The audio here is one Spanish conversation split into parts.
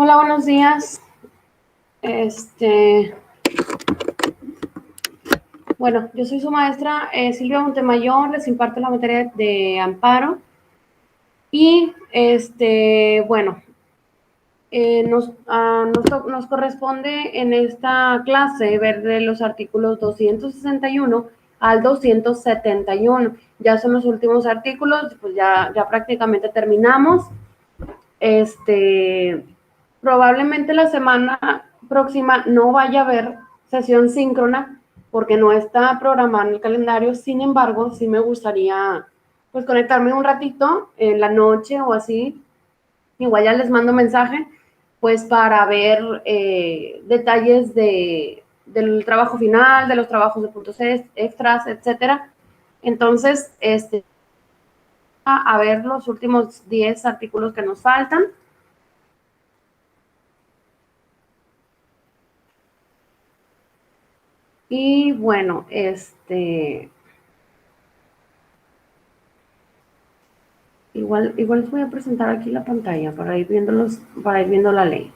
Hola, buenos días. Bueno, yo soy su maestra Silvia Montemayor, les imparto la materia de amparo. Y bueno, nos corresponde en esta clase ver de los artículos 261 al 271. Ya son los últimos artículos, pues ya prácticamente terminamos. Probablemente la semana próxima no vaya a haber sesión síncrona porque no está programado en el calendario. Sin embargo, sí me gustaría pues conectarme un ratito en la noche o así. Igual ya les mando mensaje pues para ver detalles del trabajo final, de los trabajos de puntos extras, etcétera. Entonces, a ver los últimos 10 artículos que nos faltan. Y bueno, igual les voy a presentar aquí la pantalla para ir viendo la ley.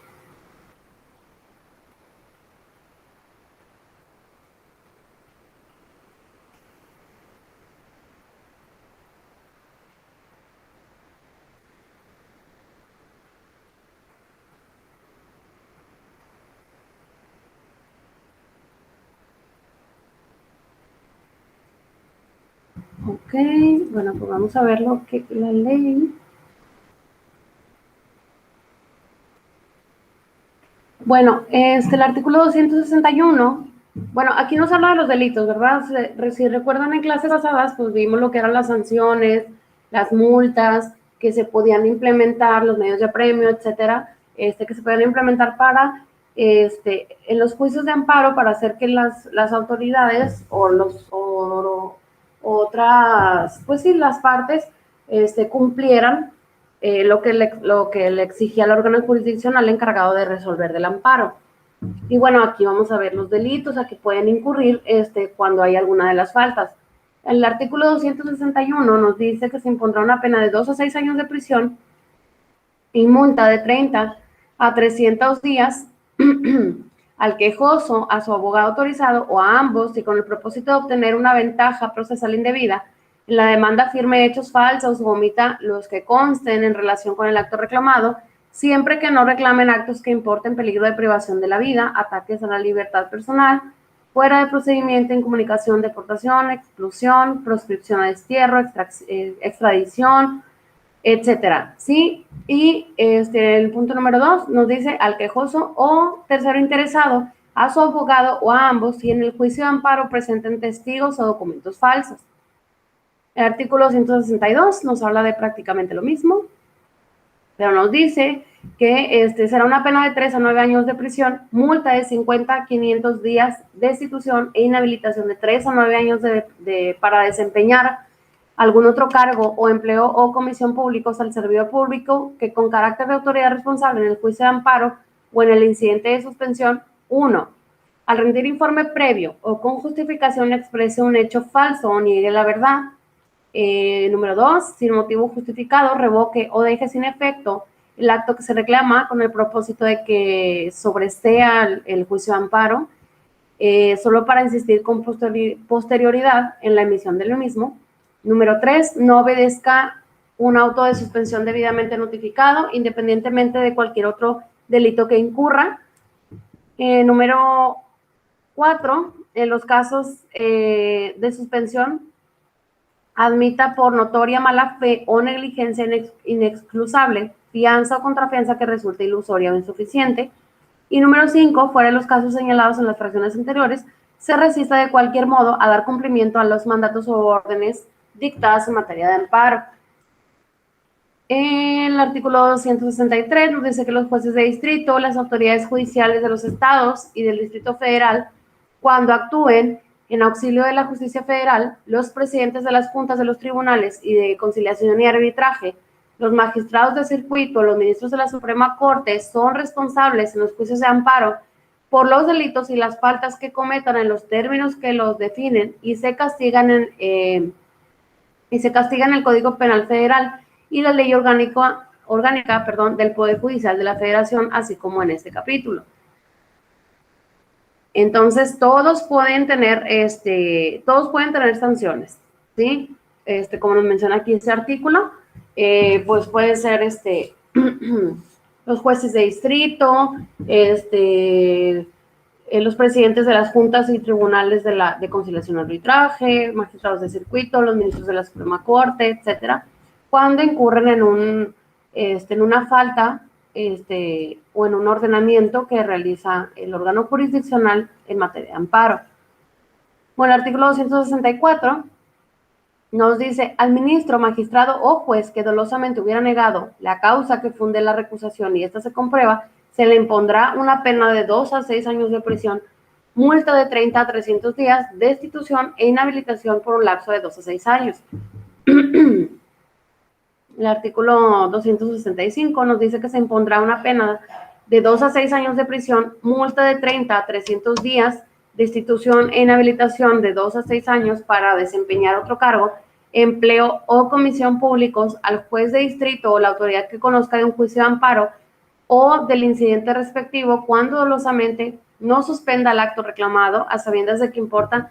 Ok, bueno, pues vamos a ver lo que la ley. Bueno, el artículo 261, bueno, aquí nos habla de los delitos, ¿verdad? Si recuerdan en clases pasadas, pues vimos lo que eran las sanciones, las multas que se podían implementar, los medios de apremio, etcétera, que se podían implementar para, en los juicios de amparo para hacer que las autoridades o otras, pues sí, las partes, cumplieran lo que le exigía el órgano jurisdiccional encargado de resolver del amparo. Y bueno, aquí vamos a ver los delitos a que pueden incurrir cuando hay alguna de las faltas. El artículo 261 nos dice que se impondrá una pena de 2 a 6 años de prisión y multa de 30 a 300 días al quejoso, a su abogado autorizado o a ambos, y con el propósito de obtener una ventaja procesal indebida, en la demanda firme hechos falsos o omita los que consten en relación con el acto reclamado, siempre que no reclamen actos que importen peligro de privación de la vida, ataques a la libertad personal, fuera de procedimiento, incomunicación, deportación, exclusión, proscripción a destierro, extradición, etcétera, ¿sí? Y el punto número 2 nos dice al quejoso o tercero interesado, a su abogado o a ambos, si en el juicio de amparo presenten testigos o documentos falsos. El artículo 162 nos habla de prácticamente lo mismo, pero nos dice que será una pena de 3 a 9 años de prisión, multa de 50 a 500 días, destitución e inhabilitación de 3 a 9 años para desempeñar algún otro cargo o empleo o comisión públicos al servidor público que con carácter de autoridad responsable en el juicio de amparo o en el incidente de suspensión, 1. Al rendir informe previo o con justificación exprese un hecho falso o niegue la verdad. Número 2, sin motivo justificado, revoque o deje sin efecto el acto que se reclama con el propósito de que sobresea el juicio de amparo, solo para insistir con posterioridad en la emisión de lo mismo. Número 3, no obedezca un auto de suspensión debidamente notificado, independientemente de cualquier otro delito que incurra. Número 4, en los casos de suspensión, admita por notoria mala fe o negligencia inexcusable fianza o contrafianza que resulte ilusoria o insuficiente. Y número 5, fuera de los casos señalados en las fracciones anteriores, se resista de cualquier modo a dar cumplimiento a los mandatos o órdenes dictadas en materia de amparo. El artículo 263 nos dice que los jueces de distrito, las autoridades judiciales de los estados y del Distrito Federal, cuando actúen en auxilio de la justicia federal, los presidentes de las juntas de los tribunales y de conciliación y arbitraje, los magistrados de circuito, los ministros de la Suprema Corte son responsables en los juicios de amparo por los delitos y las faltas que cometan en los términos que los definen y se castigan en el Código Penal Federal y la Ley Orgánica orgánica, perdón, del Poder Judicial de la Federación, así como en este capítulo. Entonces, todos pueden tener sanciones, ¿sí? Como nos menciona aquí este artículo, pues puede ser los jueces de distrito, los presidentes de las juntas y tribunales de conciliación y arbitraje, magistrados de circuito, los ministros de la Suprema Corte, etcétera, cuando incurren en una falta o en un ordenamiento que realiza el órgano jurisdiccional en materia de amparo. Bueno, el artículo 264 nos dice: al ministro, magistrado o juez que dolosamente hubiera negado la causa que funde la recusación y esta se comprueba, se le impondrá una pena de 2 a 6 años de prisión, multa de 30 a 300 días, destitución e inhabilitación por un lapso de 2 a 6 años. El artículo 265 nos dice que se impondrá una pena de 2 a 6 años de prisión, multa de 30 a 300 días, destitución e inhabilitación de 2 a 6 años para desempeñar otro cargo, empleo o comisión públicos al juez de distrito o la autoridad que conozca de un juicio de amparo o del incidente respectivo cuando dolosamente no suspenda el acto reclamado a sabiendas de que importe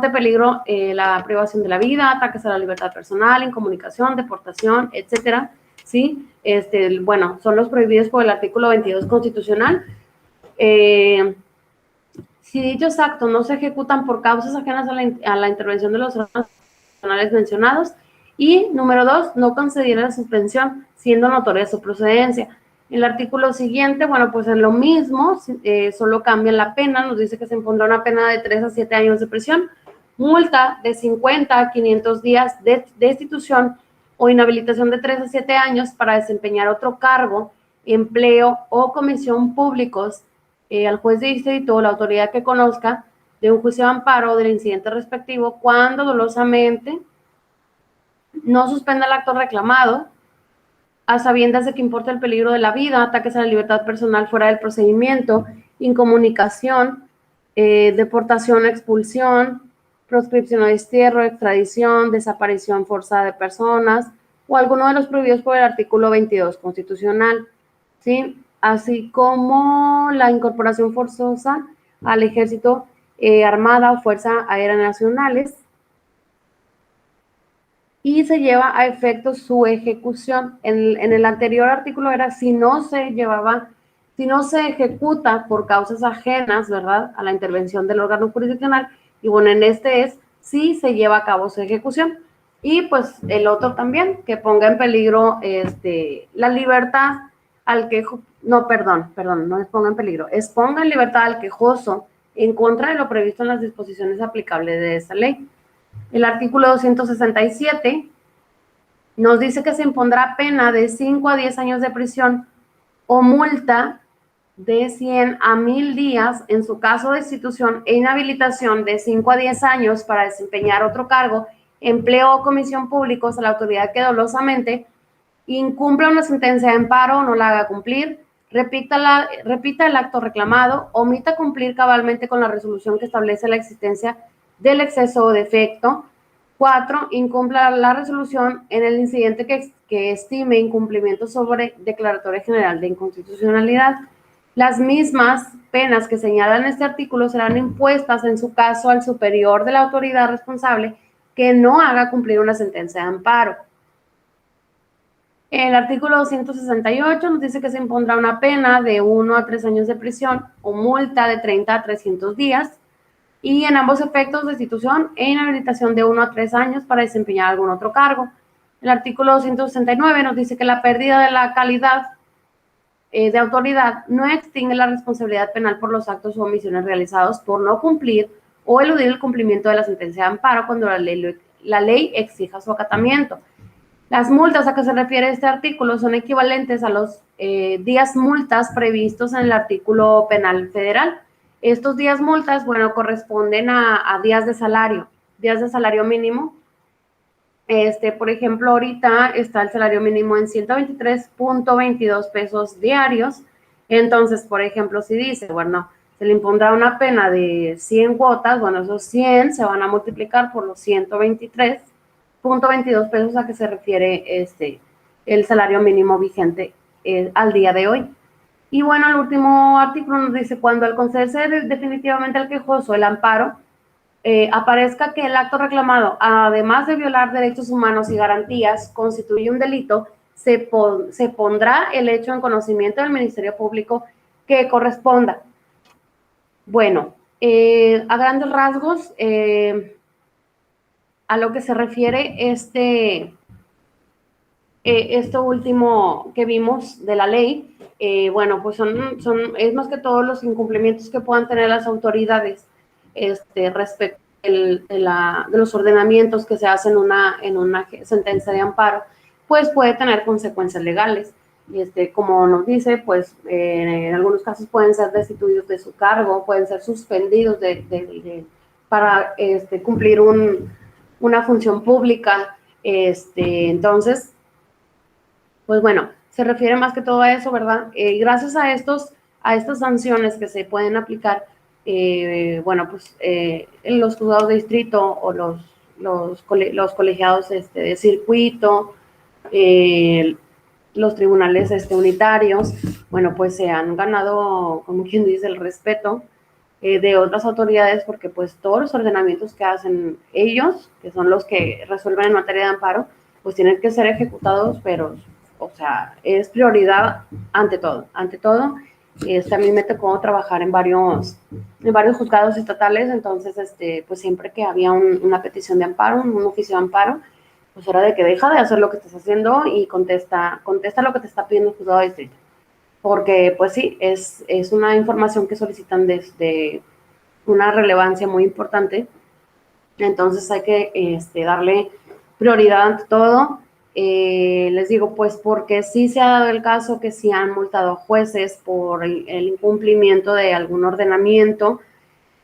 peligro la privación de la vida, ataques a la libertad personal, incomunicación, deportación, etcétera, ¿sí? Bueno, son los prohibidos por el artículo 22 constitucional. Si dichos actos no se ejecutan por causas ajenas a la intervención de los órganos constitucionales mencionados, y número 2, no concediera la suspensión siendo notoria su procedencia. El artículo siguiente, bueno, pues es lo mismo, solo cambia la pena, nos dice que se impondrá una pena de 3 a 7 años de prisión, multa de 50 a 500 días de destitución o inhabilitación de 3 a 7 años para desempeñar otro cargo, empleo o comisión públicos al juez de distrito o la autoridad que conozca de un juicio de amparo o del incidente respectivo cuando dolosamente no suspenda el acto reclamado a sabiendas de que importa el peligro de la vida, ataques a la libertad personal fuera del procedimiento, incomunicación, deportación, expulsión, proscripción o destierro, extradición, desaparición forzada de personas o alguno de los prohibidos por el artículo 22 constitucional, ¿sí? Así como la incorporación forzosa al ejército, armada o fuerza aérea nacionales, y se lleva a efecto su ejecución. En el anterior artículo era si no se ejecuta por causas ajenas, ¿verdad?, a la intervención del órgano jurisdiccional, y bueno, en este es si se lleva a cabo su ejecución. Y pues el otro también, que ponga en peligro la libertad al quejoso, no es ponga en peligro, es ponga en libertad al quejoso en contra de lo previsto en las disposiciones aplicables de esa ley. El artículo 267 nos dice que se impondrá pena de 5 a 10 años de prisión o multa de 100 a 1000 días en su caso de destitución e inhabilitación de 5 a 10 años para desempeñar otro cargo, empleo o comisión públicos a la autoridad que dolosamente incumpla una sentencia de amparo o no la haga cumplir, repita el acto reclamado, omita cumplir cabalmente con la resolución que establece la existencia del exceso o defecto. 4, incumpla la resolución en el incidente que estime incumplimiento sobre declaratoria general de inconstitucionalidad. Las mismas penas que señalan este artículo serán impuestas en su caso al superior de la autoridad responsable que no haga cumplir una sentencia de amparo. El artículo 268 nos dice que se impondrá una pena de 1 a 3 años de prisión o multa de 30 a 300 días y en ambos efectos destitución e inhabilitación de 1 a 3 años para desempeñar algún otro cargo. El artículo 269 nos dice que la pérdida de la calidad de autoridad no extingue la responsabilidad penal por los actos u omisiones realizados por no cumplir o eludir el cumplimiento de la sentencia de amparo cuando la ley exija su acatamiento. Las multas a que se refiere este artículo son equivalentes a los días multas previstos en el artículo penal federal. Estos días multas, bueno, corresponden a días de salario mínimo. Por ejemplo, ahorita está el salario mínimo en 123.22 pesos diarios. Entonces, por ejemplo, si dice, bueno, se le impondrá una pena de 100 cuotas, bueno, esos 100 se van a multiplicar por los 123.22 pesos a que se refiere el salario mínimo vigente al día de hoy. Y bueno, el último artículo nos dice, cuando al concederse definitivamente al quejoso el amparo, aparezca que el acto reclamado, además de violar derechos humanos y garantías, constituye un delito, se pondrá el hecho en conocimiento del Ministerio Público que corresponda. Bueno, a grandes rasgos, a lo que se refiere esto último que vimos de la ley, bueno, pues es más que todos los incumplimientos que puedan tener las autoridades respecto de los ordenamientos que se hacen en una sentencia de amparo, pues puede tener consecuencias legales. Y como nos dice, pues en algunos casos pueden ser destituidos de su cargo, pueden ser suspendidos para cumplir una función pública. Entonces, pues bueno, se refiere más que todo a eso, ¿verdad? Gracias a estas sanciones que se pueden aplicar, bueno, pues en los juzgados de distrito o los colegiados de circuito, los tribunales unitarios, bueno, pues se han ganado, como quien dice, el respeto de otras autoridades, porque pues todos los ordenamientos que hacen ellos, que son los que resuelven en materia de amparo, pues tienen que ser ejecutados, pero, o sea, es prioridad ante todo. Ante todo, a mí me tocó trabajar en varios juzgados estatales, entonces, pues siempre que había una petición de amparo, un oficio de amparo, pues era de que deja de hacer lo que estás haciendo y contesta lo que te está pidiendo el juzgado de distrito. Porque, pues sí, es una información que solicitan desde una relevancia muy importante. Entonces hay que darle prioridad ante todo. Les digo, pues porque sí se ha dado el caso que sí han multado jueces por el incumplimiento de algún ordenamiento.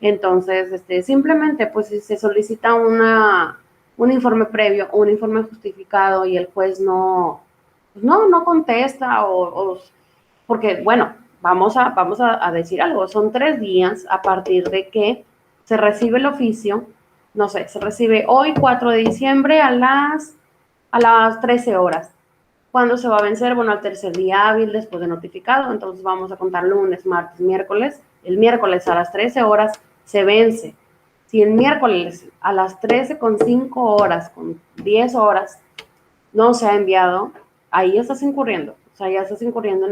Entonces, simplemente, pues si se solicita un informe previo o un informe justificado y el juez no contesta porque, bueno, vamos a decir algo, son 3 días a partir de que se recibe el oficio, no sé, se recibe hoy 4 de diciembre a las 13 horas. ¿Cuándo se va a vencer? Bueno, al tercer día hábil después de notificado, entonces vamos a contar lunes, martes, miércoles. El miércoles a las 13 horas se vence. Si el miércoles a las 13 con 5 horas, con 10 horas, no se ha enviado, ahí ya estás incurriendo. O sea, ya estás incurriendo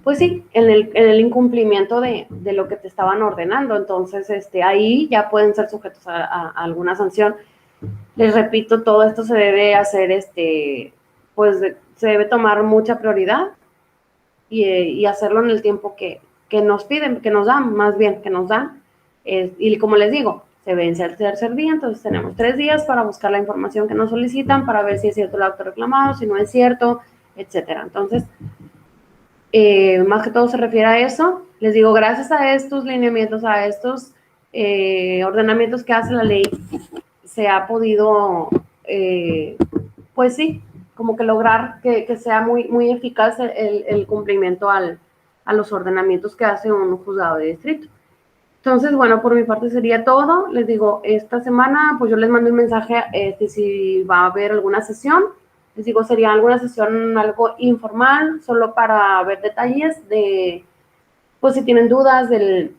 pues sí, en el incumplimiento de lo que te estaban ordenando. Entonces, ahí ya pueden ser sujetos a alguna sanción. Les repito, todo esto se debe hacer, pues se debe tomar mucha prioridad y hacerlo en el tiempo que nos piden, que nos dan, más bien, que nos dan. Y como les digo, se vence el tercer día, entonces tenemos 3 días para buscar la información que nos solicitan, para ver si es cierto el acto reclamado, si no es cierto, etcétera. Entonces, más que todo se refiere a eso. Les digo, gracias a estos lineamientos, a estos ordenamientos que hace la ley, se ha podido, pues sí, como que lograr que sea muy, muy eficaz el cumplimiento a los ordenamientos que hace un juzgado de distrito. Entonces, bueno, por mi parte sería todo. Les digo, esta semana, pues yo les mando un mensaje si va a haber alguna sesión. Les digo, sería alguna sesión algo informal, solo para ver detalles de, pues si tienen dudas del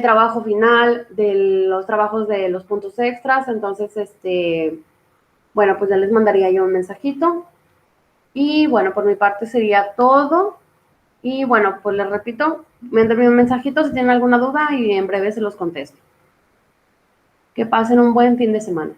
trabajo final, de los trabajos de los puntos extras. Entonces, bueno, pues ya les mandaría yo un mensajito. Y bueno, por mi parte sería todo. Y bueno, pues les repito, mándenme un mensajito si tienen alguna duda y en breve se los contesto. Que pasen un buen fin de semana.